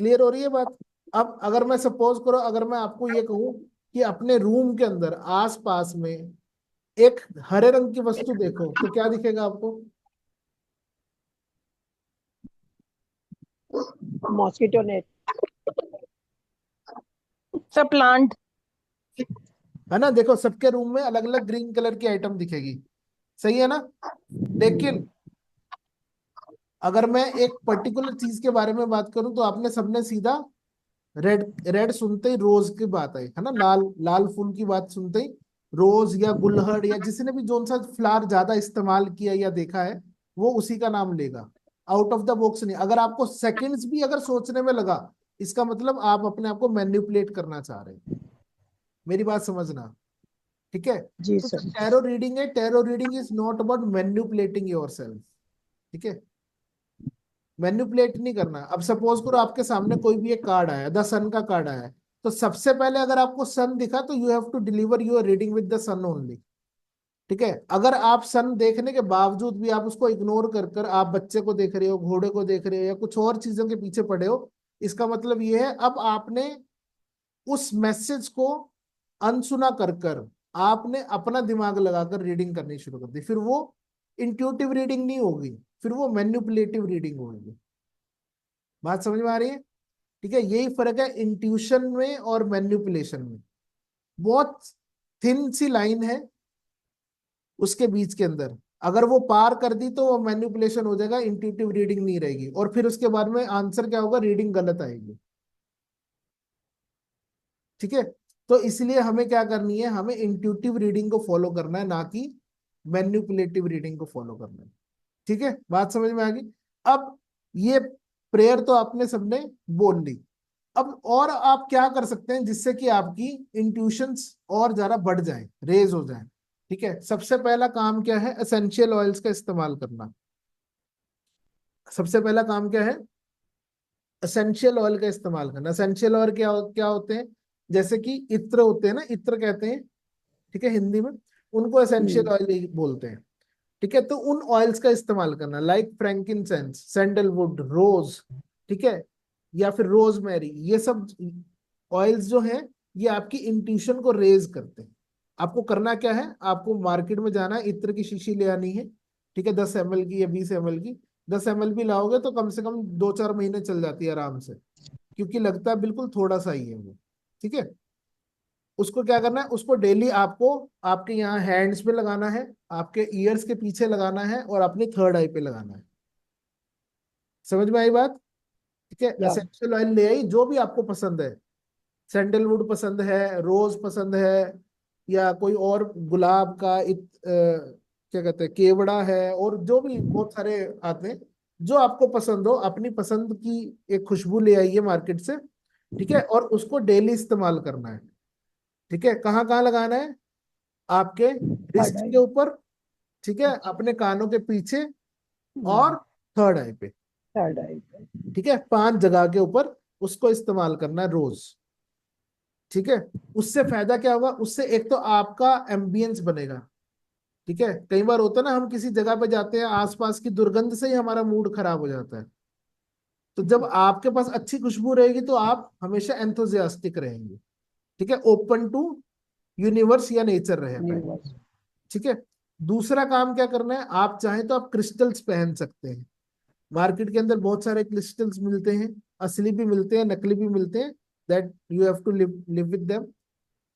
क्लियर हो रही है बात? अब अगर मैं सपोज करो, अगर मैं आपको ये कहूं कि अपने रूम के अंदर आस पास में एक हरे रंग की वस्तु देखो, तो क्या दिखेगा आपको? Mosquito net. Sir plant. है ना? देखो, सबके रूम में अलग अलग ग्रीन कलर की आइटम दिखेगी, सही है ना? लेकिन अगर मैं एक पर्टिकुलर चीज के बारे में बात करूं, तो आपने सबने सीधा रेड रेड सुनते ही रोज की बात आई, है ना? लाल लाल फूल की बात सुनते ही रोज या गुलहड़ या जिसने भी जोन सा फ्लावर ज्यादा इस्तेमाल किया या देखा है, वो उसी का नाम लेगा। आउट ऑफ द बॉक्स नहीं। अगर आपको सेकंड्स भी अगर सोचने में लगा, इसका मतलब आप अपने आप को मैनिपुलेट करना चाह रहे हैं। मेरी बात समझना, ठीक है। जी तो सर। टैरो रीडिंग है, tarot reading is not about manipulating yourself, ठीक है। मैनिपुलेट नहीं करना। अब सपोज करो आपके सामने कोई भी एक कार्ड आया, द सन का कार्ड आया है, तो सबसे पहले अगर आपको सन दिखा, तो you have to deliver your reading with the sun only, ठीक है। अगर आप सन देखने के बावजूद भी आप उसको इग्नोर कर कर आप बच्चे को देख रहे हो, घोड़े को देख रहे हो, या कुछ और चीजों के पीछे पड़े हो, इसका मतलब ये है अब आपने उस मैसेज को अनसुना कर कर आपने अपना दिमाग लगाकर रीडिंग करनी शुरू कर दी। फिर वो इंट्यूटिव रीडिंग नहीं होगी, फिर वो मैनिपुलेटिव रीडिंग होगी। बात समझ में आ रही है? ठीक है। यही फर्क है इंट्यूशन में और मैनिपुलेशन में। बहुत थिन सी लाइन है उसके बीच के अंदर। अगर वो पार कर दी तो वो मैनिपुलेशन हो जाएगा, इंट्यूटिव रीडिंग नहीं रहेगी, और फिर उसके बाद में आंसर क्या होगा? रीडिंग गलत आएगी, ठीक है। तो इसलिए हमें क्या करनी है? हमें इंट्यूटिव रीडिंग को फॉलो करना है, ना कि मैनिपुलेटिव रीडिंग को फॉलो करना है, ठीक है। बात समझ में आ गई? अब ये प्रेयर तो आपने सबने बोल ली। अब और आप क्या कर सकते हैं जिससे कि आपकी इंट्यूशंस और ज्यादा बढ़ जाए, रेज हो जाए, ठीक है। सबसे पहला काम क्या है? एसेंशियल ऑयल्स का इस्तेमाल करना। सबसे पहला काम क्या है? एसेंशियल ऑयल का इस्तेमाल करना। एसेंशियल ऑयल क्या होते हैं? जैसे कि इत्र होते हैं ना, इत्र कहते हैं, ठीक है, हिंदी में उनको एसेंशियल ऑयल बोलते हैं, ठीक है। तो उन ऑयल्स का इस्तेमाल करना, लाइक फ्रैंकिनसेंस, सैंडलवुड, रोज, ठीक है, या फिर रोजमेरी। ये सब ऑयल्स जो हैं, ये आपकी इंट्यूशन को रेज करते हैं। आपको करना क्या है? आपको मार्केट में जाना है, इत्र की शीशी ले आनी है, ठीक है, 10 ml की या 20 ml की। 10 ml भी लाओगे तो कम से कम 2-4 महीने चल जाती है आराम से, क्योंकि लगता है बिल्कुल थोड़ा सा ही है वो, ठीक है। उसको क्या करना है? उसको डेली आपको आपके यहाँ हैंड्स पे लगाना है, आपके ईयर्स के पीछे लगाना है, और अपनी थर्ड आई पे लगाना है। समझ में आई बात? ठीक है, Yeah. एसेंशियल ऑयल ले आई, जो भी आपको पसंद है, सैंडलवुड पसंद है, रोज पसंद है, या कोई और गुलाब का क्या कहते हैं, केवड़ा है, और जो भी बहुत सारे आते हैं, जो आपको पसंद हो, अपनी पसंद की एक खुशबू ले आइए मार्केट से। ठीक है, और उसको डेली इस्तेमाल करना है। ठीक है, कहाँ कहाँ लगाना है? आपके रिस्ट के ऊपर, ठीक है, अपने कानों के पीछे, और थर्ड आई पे। थर्ड आई। ठीक है, 5 जगह के ऊपर उसको इस्तेमाल करना है रोज। ठीक है, उससे फायदा क्या होगा? उससे एक तो आपका एम्बियंस बनेगा। ठीक है, कई बार होता है ना, हम किसी जगह पे जाते हैं, आसपास की दुर्गंध से ही हमारा मूड खराब हो जाता है। तो जब आपके पास अच्छी खुशबू रहेगी तो आप हमेशा एंथुजियास्टिक रहेंगे। ठीक है, ओपन टू यूनिवर्स या नेचर रहे पाए। ठीक है, दूसरा काम क्या करना है? आप चाहें तो आप क्रिस्टल्स पहन सकते हैं। मार्केट के अंदर बहुत सारे क्रिस्टल्स मिलते हैं, असली भी मिलते हैं, नकली भी मिलते हैं, that you have to live with them.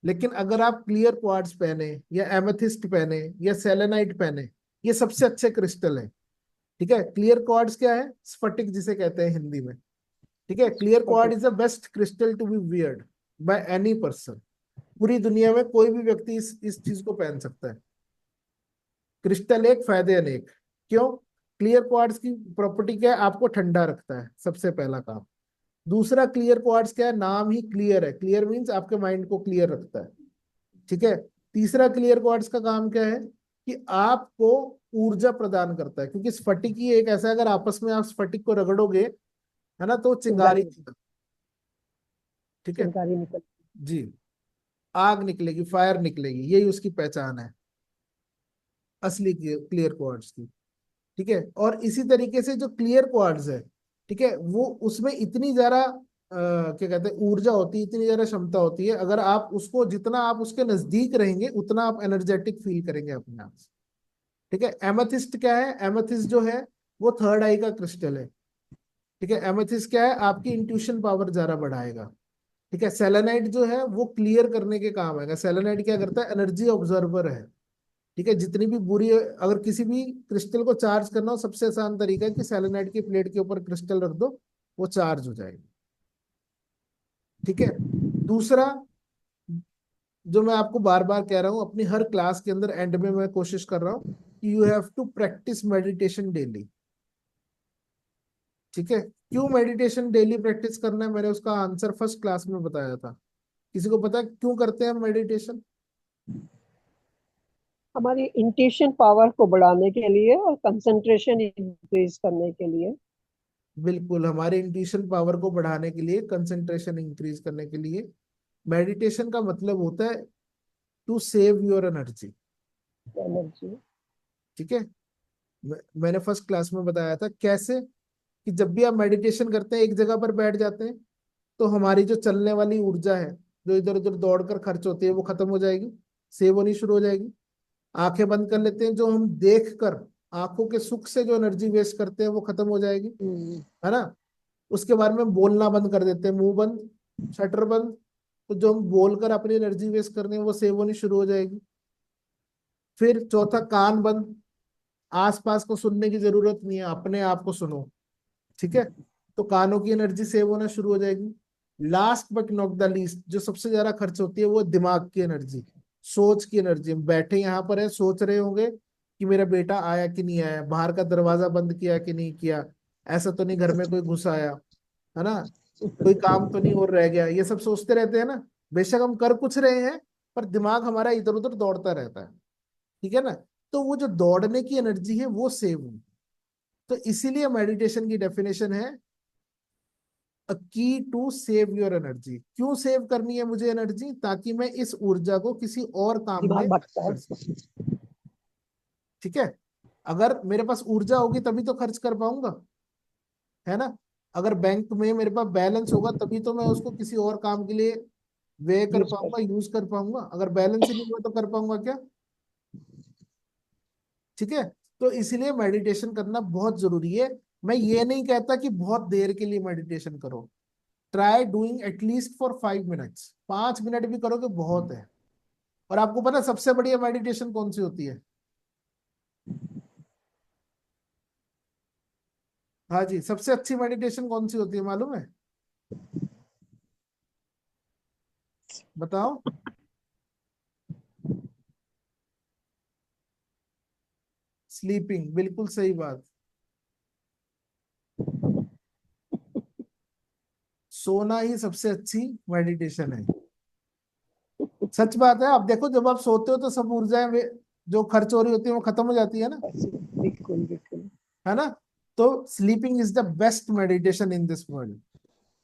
लेकिन अगर आप क्लियर क्वार्ट्ज पहने, या एमेथिस्ट पहने, या सेलेनाइट पहने, ये सबसे अच्छे क्रिस्टल है। ठीक है, क्लियर क्वार्ट्ज क्या है? स्फटिक जिसे कहते हैं हिंदी में। ठीक है, clear quartz is the best crystal to be weird by any person. पूरी दुनिया में कोई भी व्यक्ति इस चीज को पहन सकता है। क्रिस्टल एक, फायदे अनेक। क्यों? क्लियर क्वार्ट्ज की प्रॉपर्टी क्या है? आपको ठंडा रखता है, सबसे पहला काम। दूसरा, क्लियर क्वार्ट्ज क्या है? नाम ही क्लियर है, क्लियर मीन्स आपके माइंड को क्लियर रखता है। ठीक है, तीसरा क्लियर क्वार्ट्ज का काम क्या है? कि आपको ऊर्जा प्रदान करता है, क्योंकि स्फटिक ही एक ऐसा है, अगर आपस में आप स्फटिक को रगड़ोगे, है ना, तो चिंगारी। ठीक है चिंगारी निकल जी, आग निकलेगी, फायर निकलेगी, यही उसकी पहचान है असली क्लियर क्वार्ट्ज की। ठीक है, और इसी तरीके से जो क्लियर क्वार्ट्ज है, ठीक है, वो उसमें इतनी ज्यादा क्या कहते हैं, ऊर्जा होती है, इतनी ज्यादा क्षमता होती है, अगर आप उसको, जितना आप उसके नजदीक रहेंगे, उतना आप एनर्जेटिक फील करेंगे अपने आप से। ठीक है, एमेथिस्ट क्या है? एमेथिस्ट जो है वो थर्ड आई का क्रिस्टल है। ठीक है, एमेथिस्ट क्या है? आपकी इंट्यूशन पावर ज्यादा बढ़ाएगा। ठीक है, सेलेनाइट जो है वो क्लियर करने के काम आएगा। सेलेनाइट क्या करता है? एनर्जी ऑब्जर्वर है। ठीक है, जितनी भी बुरी, अगर किसी भी क्रिस्टल को चार्ज करना हो, सबसे आसान तरीका है कि सेलेनाइट की प्लेट के ऊपर क्रिस्टल रख दो, वो चार्ज हो जाएगी। ठीक है, दूसरा, जो मैं आपको बार बार कह रहा हूं, अपनी हर क्लास के अंदर एंड में मैं कोशिश कर रहा हूं कि you have to practise meditation daily. ठीक है, क्यों मेडिटेशन डेली प्रैक्टिस करना है? मैंने उसका आंसर फर्स्ट क्लास में बताया था। किसी को पता है क्यों करते हैं हम मेडिटेशन? हमारी इंट्यूशन पावर को बढ़ाने के लिए और कंसंट्रेशन इंक्रीज करने के लिए। बिल्कुल, हमारे इंट्यूशन पावर को बढ़ाने के लिए, कंसंट्रेशन इंक्रीज करने के लिए। मेडिटेशन का मतलब होता है to save your energy. Energy. ठीक है, मैंने फर्स्ट क्लास में बताया था कैसे, कि जब भी आप मेडिटेशन करते हैं, एक जगह पर बैठ जाते हैं, तो हमारी जो चलने वाली ऊर्जा है, जो इधर उधर दौड़कर खर्च होती है, वो खत्म हो जाएगी, सेव होनी शुरू हो जाएगी। आंखें बंद कर लेते हैं, जो हम देख कर आंखों के सुख से जो एनर्जी वेस्ट करते हैं, वो खत्म हो जाएगी, है ना। उसके बाद में बोलना बंद कर देते हैं, मुंह बंद, शटर बंद, तो जो हम बोलकर अपनी एनर्जी वेस्ट कर रहे हैं, वो सेव होनी शुरू हो जाएगी। फिर चौथा, कान बंद, आसपास को सुनने की जरूरत नहीं है, अपने आप को सुनो। ठीक है, तो कानों की एनर्जी सेव होना शुरू हो जाएगी। Last but not the least, जो सबसे ज्यादा खर्च होती है, वो दिमाग की एनर्जी, सोच की एनर्जी। हम बैठे यहाँ पर है, सोच रहे होंगे कि मेरा बेटा आया कि नहीं आया, बाहर का दरवाजा बंद किया कि नहीं किया, ऐसा तो नहीं घर में कोई घुस आया, है ना, कोई काम तो नहीं और रह गया, ये सब सोचते रहते हैं ना। बेशक हम कर कुछ रहे हैं, पर दिमाग हमारा इधर उधर दौड़ता रहता है। ठीक है ना, तो वो जो दौड़ने की एनर्जी है, वो सेव हुई। तो इसीलिए मेडिटेशन की डेफिनेशन है अ की टू सेव योर एनर्जी। क्यों सेव करनी है मुझे एनर्जी? ताकि मैं इस ऊर्जा को किसी और काम में कर सकूं। ठीक है, अगर मेरे पास ऊर्जा होगी तभी तो खर्च कर पाऊंगा, है ना। अगर बैंक में मेरे पास बैलेंस होगा, तभी तो मैं उसको किसी और काम के लिए व्यय कर पाऊंगा, यूज कर पाऊंगा। अगर बैलेंस ही नहीं हुआ तो कर पाऊंगा क्या? ठीक है, तो इसलिए मेडिटेशन करना बहुत जरूरी है। मैं ये नहीं कहता कि बहुत देर के लिए मेडिटेशन करो, try doing at least for 5 minutes. 5 minute भी करोगे बहुत है। और आपको पता है सबसे बढ़िया मेडिटेशन कौन सी होती है? हाँ जी, सबसे अच्छी मेडिटेशन कौन सी होती है मालूम है? बताओ। स्लीपिंग, बिल्कुल सही बात। सोना ही सबसे अच्छी मेडिटेशन है। सच बात है। आप देखो, जब आप सोते हो तो सब ऊर्जाएं जो खर्च हो रही होती है वो खत्म हो जाती है ना, बिल्कुल बिल्कुल। है ना। तो sleeping is the best meditation in this world.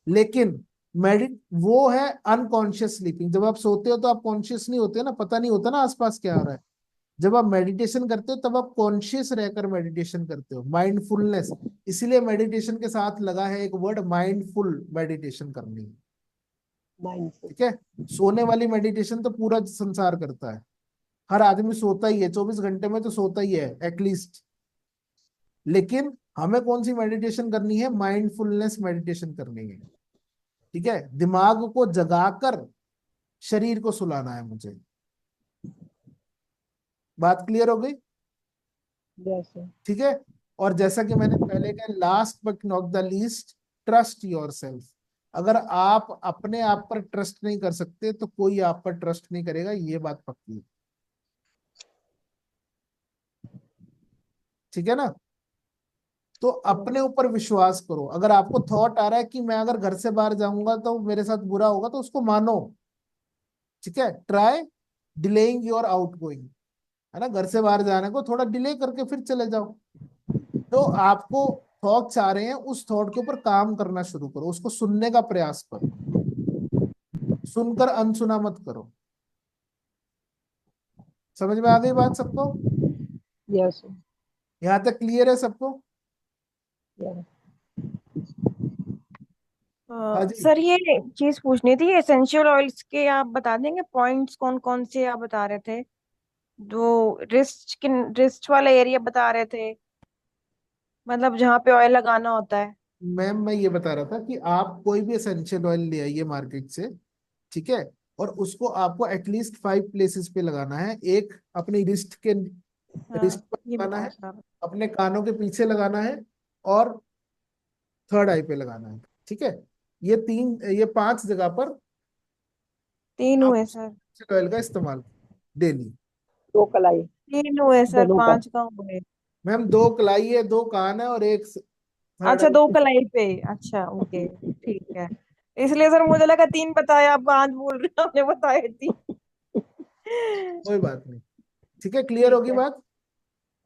लेकिन वो है अनकॉन्शियस स्लीपिंग। जब आप सोते हो तो आप कॉन्शियस नहीं होते ना, पता नहीं होता ना आसपास क्या हो रहा है। जब आप मेडिटेशन करते हो तब आप कॉन्शियस रहकर मेडिटेशन करते हो, माइंडफुलनेस। इसीलिए मेडिटेशन के साथ लगा है एक वर्ड, माइंडफुल मेडिटेशन करनी है। माइंडफुल। ठीक है। सोने वाली मेडिटेशन तो पूरा संसार करता है, हर आदमी सोता ही है, 24 घंटे में तो सोता ही है एटलीस्ट। लेकिन हमें कौन सी मेडिटेशन करनी है? माइंडफुलनेस मेडिटेशन करनी है। ठीक है, दिमाग को जगाकर शरीर को सुलाना है मुझे। बात क्लियर हो गई? यस। ठीक है। और जैसा कि मैंने पहले कहा, last but not the least, trust yourself. अगर आप अपने आप पर ट्रस्ट नहीं कर सकते तो कोई आप पर ट्रस्ट नहीं करेगा, ये बात पक्की है। ठीक है ना। तो अपने ऊपर विश्वास करो। अगर आपको थॉट आ रहा है कि मैं अगर घर से बाहर जाऊंगा तो मेरे साथ बुरा होगा, तो उसको मानो। ठीक है, try delaying your out going, है ना। घर से बाहर जाने को थोड़ा डिले करके फिर चले जाओ। तो आपको थॉट्स आ रहे हैं, उस थॉट के ऊपर काम करना शुरू करो, उसको सुनने का प्रयास करो, सुनकर अनसुना मत करो। समझ में आ गई बात सबको? यस। यहाँ तक क्लियर है सबको? हाँ जी। सर ये चीज पूछनी थी, एसेंशियल ऑयल्स के आप बता देंगे पॉइंट्स कौन कौन से आप बता रहे थे, जो रिस्ट वाला एरिया बता रहे थे, मतलब जहाँ पे ऑयल लगाना होता है। मैम, मैं ये बता रहा था कि आप कोई भी एसेंशियल ऑयल ले आइए मार्केट से। ठीक है। और उसको आपको एटलीस्ट 5 प्लेसेस पे लगाना है। एक अपनी रिस्ट हाँ पर ये लगाना बताओ है, सर। अपने कानों के पीछे लगाना है, और थर्ड आई पे लगाना है। ठीक है। ये 5 जगह पर तीन आप हुए सर। ऑयल का इस्तेमाल डेली। दो कलाई। तीन हुए सर, दोनों का। 5 का हुए। मैम, 2 कलाई है, 2 कान है, और एक थर्ड अच्छा आई। 2 कलाई पे, अच्छा ओके ठीक है। इसलिए सर मुझे लगा 3 बताया, आप 5 बोल रहे हैं, आपने बताए 3। कोई बात नहीं। ठीक है, क्लियर ठीक होगी है। बात,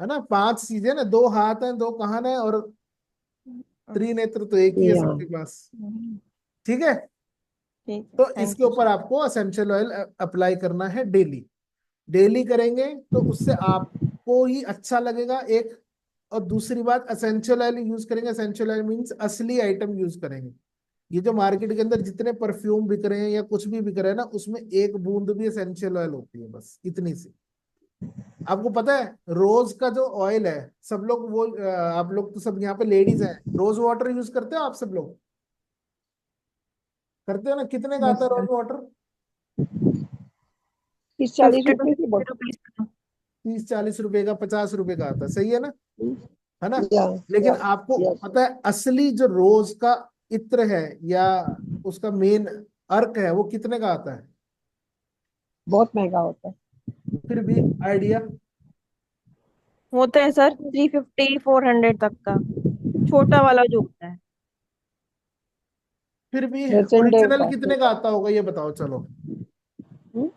है ना। 5 चीजें ना, 2 हाथ हैं, 2 कान है, और त्रिनेत्र तो एक ही है या। सबके पास। ठीक है। ठीक है, तो थैंक इसके यू ऊपर सर। आपको एसेंशियल ऑयल अप्लाई करना है डेली। डेली करेंगे तो उससे आपको ही अच्छा लगेगा, एक। और दूसरी बात, एसेंशियल ऑयल यूज करेंगे। एसेंशियल ऑयल मीन्स असली आइटम यूज करेंगे। ये जो मार्केट के अंदर जितने परफ्यूम बिक रहे हैं या कुछ भी बिक रहा है ना, उसमें एक बूंद भी एसेंशियल ऑयल होती है, बस इतनी सी। आपको पता है, रोज का जो ऑयल है, सब लोग वो आप लोग तो सब यहाँ पे लेडीज हैं, रोज वाटर यूज करते हो आप सब लोग? करते हो ना? कितने का आता यस है रोज सर। वाटर? 30-40 रुपए की 50 बोतल। रुपीज। 30-40 रुपए का, 50 रुपए का आता है, सही है ना, है ना। या। लेकिन या। आपको यस। पता है असली जो रोज का इत्र है, या उसका मेन अर्क है, वो कितने का आता है? बहुत महंगा होता है। फिर भी आइडिया। होता है सर 350 400 तक का, छोटा वाला जो होता है। फिर भी H&M ओरिजिनल का कितने का छोटा। आता होगा, ये बताओ चलो। हम्म?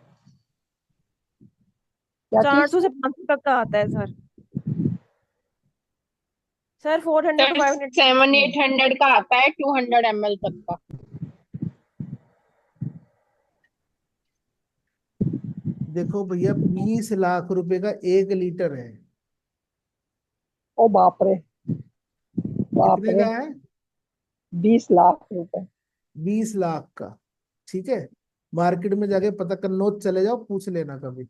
क्या चीज? 400 से 500 तक का आता है सर। सर 400 टू सर 500 7 में। 800 का आता है, 200 ml तक का। देखो भैया, 20 लाख रुपए का 1 लीटर है। ओ बाप रे। बाप कितने रे। का है? 20 लाख रुपए। 20 लाख का। ठीक है। मार्केट में जाके पता कर, नोट चले जाओ, पूछ लेना कभी।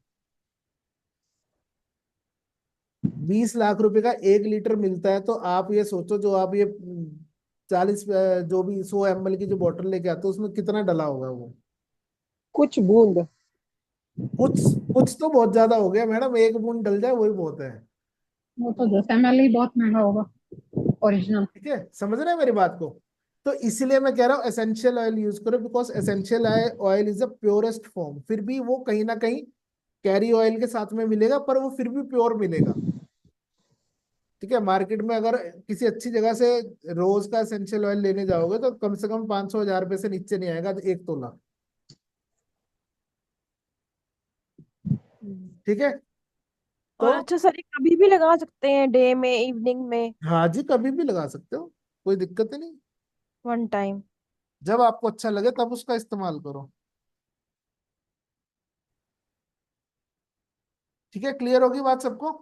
20 लाख रुपए का 1 लीटर मिलता है, तो आप ये सोचो, जो आप ये 40 जो भी 100 ml की जो बोतल लेके आते हो, उसमें कितना डला होगा वो? कुछ बूंद। कुछ कुछ तो बहुत ज्यादा हो गया मैडम, 1 बूंद डल जाए वही बहुत है। वो तो 10 ml ही बहुत महंगा होगा। ओरिजिनल। ठीक है, समझ रहे हैं मेरी बात को? तो इसीलिए मैं कह रहा हूँ एसेंशियल ऑयल यूज करो, because essential oil is a purest form. फिर भी वो कहीं ना कहीं कैरी ऑयल के साथ में मिलेगा, पर वो फिर भी प्योर मिलेगा। ठीक है, मार्केट में अगर किसी अच्छी जगह से रोज का एसेंशियल ऑयल लेने जाओगे तो कम से कम 500-1000 रुपए से नीचे नहीं आएगा 1 तोला। ठीक है, तो और अच्छा सर, ये कभी भी लगा सकते हैं, डे में, इवनिंग में, हाँ जी, कभी भी लगा सकते हो, कोई दिक्कत ही नहीं। One time? जब आपको अच्छा लगे तब उसका इस्तेमाल करो। ठीक है, क्लियर होगी बात सबको?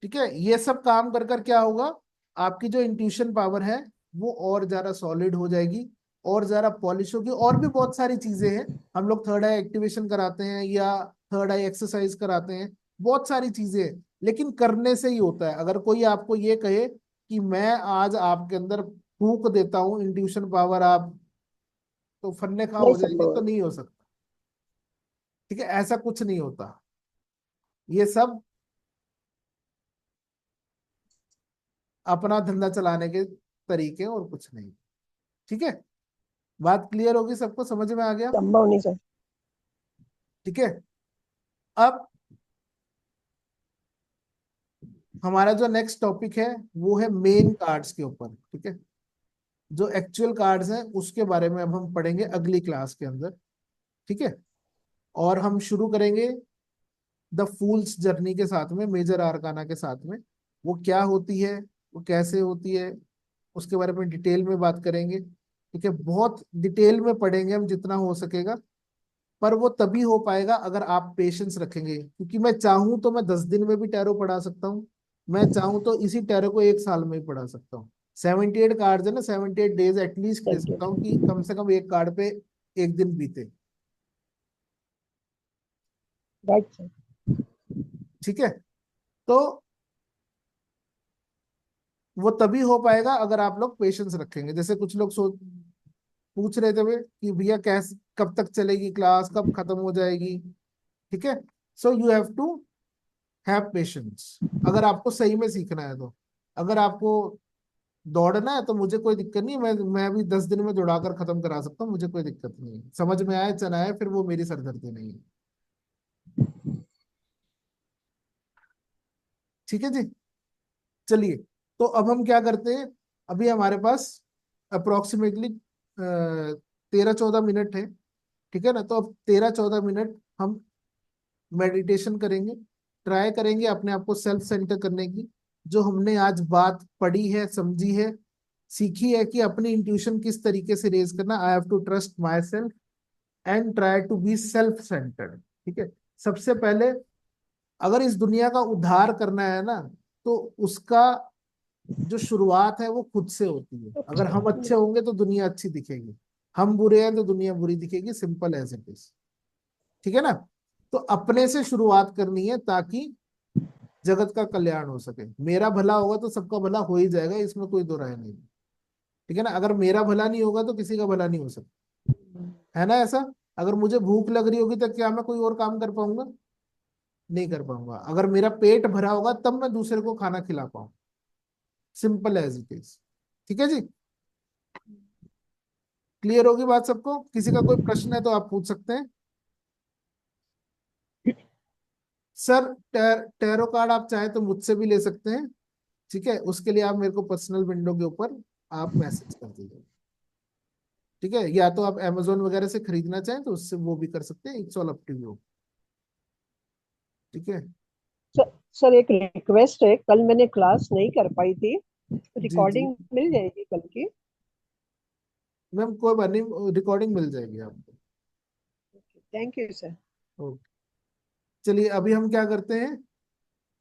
ठीक है, ये सब काम कर कर क्या होगा, आपकी जो इंट्यूशन पावर है वो और ज्यादा सॉलिड हो जाएगी, और ज्यादा पॉलिश होगी। और भी बहुत सारी चीजें हैं, हम लोग थर्ड आई एक्टिवेशन कराते हैं या थर्ड आई एक्सरसाइज कराते हैं, बहुत सारी चीजें हैं, लेकिन करने से ही होता है। अगर कोई आपको ये कहे कि मैं आज आपके अंदर फूंक देता हूँ इंट्यूशन पावर, आप तो फन्ने खा नहीं हो जाएंगे, संभव तो है। नहीं हो सकता। ठीक है, ऐसा कुछ नहीं होता, ये सब अपना धंधा चलाने के तरीके हैं और कुछ नहीं। ठीक है, बात क्लियर होगी सबको, समझ में आ गया? संभव नहीं सर। ठीक है, अब हमारा जो नेक्स्ट टॉपिक है वो है मेन कार्ड्स के ऊपर। ठीक है, जो एक्चुअल कार्ड्स हैं उसके बारे में अब हम पढ़ेंगे अगली क्लास के अंदर। ठीक है, और हम शुरू करेंगे द फूल्स जर्नी के साथ में, मेजर आर्काना के साथ में। वो क्या होती है, वो कैसे होती है, उसके बारे में डिटेल में बात करेंगे। ठीक है, बहुत डिटेल में पढ़ेंगे हम जितना हो सकेगा, पर वो तभी हो पाएगा अगर आप पेशेंस रखेंगे। क्योंकि मैं चाहूं तो मैं 10 दिन में भी टैरो पढ़ा सकता हूँ, मैं चाहूं तो इसी टैरो को 1 साल में ही पढ़ा सकता हूँ। 78 कार्ड है ना, 78 days at least they thank you. सकता हूँ कि कम से कम एक कार्ड पे 1 दिन बीते। Right sir. ठीक है, तो वो तभी हो पाएगा अगर आप लोग पेशेंस रखेंगे। जैसे कुछ लोग पूछ रहे थे वे कि भैया कैसे, कब तक चलेगी क्लास, कब खत्म हो जाएगी? ठीक है, so you have to have patience अगर आपको सही में सीखना है तो। अगर आपको दौड़ना है तो मुझे कोई दिक्कत नहीं है, मैं भी 10 दिन में दौड़ाकर खत्म करा सकता हूँ, मुझे कोई दिक्कत नहीं है। समझ में आए चना है, फिर वो मेरी सरदर्दी नहीं है। ठीक है जी, चलिए। तो अब हम क्या करते हैं, अभी हमारे पास अप्रोक्सीमेटली 13-14 मिनट है। ठीक है ना, तो अब 13-14 मिनट हम मेडिटेशन करेंगे, ट्राई करेंगे अपने आप को सेल्फ सेंटर करने की। जो हमने आज बात पढ़ी है, समझी है, सीखी है कि अपनी इंट्यूशन किस तरीके से रेज करना, I have to trust myself and try to be self centred. ठीक है, सबसे पहले अगर इस दुनिया का उद्धार करना है ना, तो उसका जो शुरुआत है वो खुद से होती है। अगर हम अच्छे होंगे तो दुनिया अच्छी दिखेगी, हम बुरे हैं तो दुनिया बुरी दिखेगी, सिंपल एज इट इज। ठीक है ना, तो अपने से शुरुआत करनी है ताकि जगत का कल्याण हो सके। मेरा भला होगा तो सबका भला हो ही जाएगा, इसमें कोई दो राय नहीं। ठीक है ना, अगर मेरा भला नहीं होगा तो किसी का भला नहीं हो सकता, है ना ऐसा? अगर मुझे भूख लग रही होगी तो क्या मैं कोई और काम कर पाऊंगा? नहीं कर पाऊंगा। अगर मेरा पेट भरा होगा तब मैं दूसरे को खाना खिला पाऊँ, सिंपल एज इट इज। ठीक है जी, क्लियर होगी बात सबको? किसी का कोई प्रश्न है तो आप पूछ सकते हैं। सर टैरो कार्ड आप चाहे तो मुझसे भी ले सकते हैं। ठीक है, उसके लिए आप मेरे को पर्सनल विंडो के ऊपर आप मैसेज कर दीजिए। ठीक है, या तो आप Amazon वगैरह से खरीदना चाहें तो उससे वो भी कर सकते हैं, it's all up to you. ठीक है सर एक रिक्वेस्ट है, कल मैंने क्लास नहीं कर पाई थी, जी जी रिकॉर्डिंग मिल जाएगी कल की? मैम, कोई बात नहीं, रिकॉर्डिंग मिल जाएगी आपको। Thank you sir. ओके, चलिए अभी हम क्या करते हैं,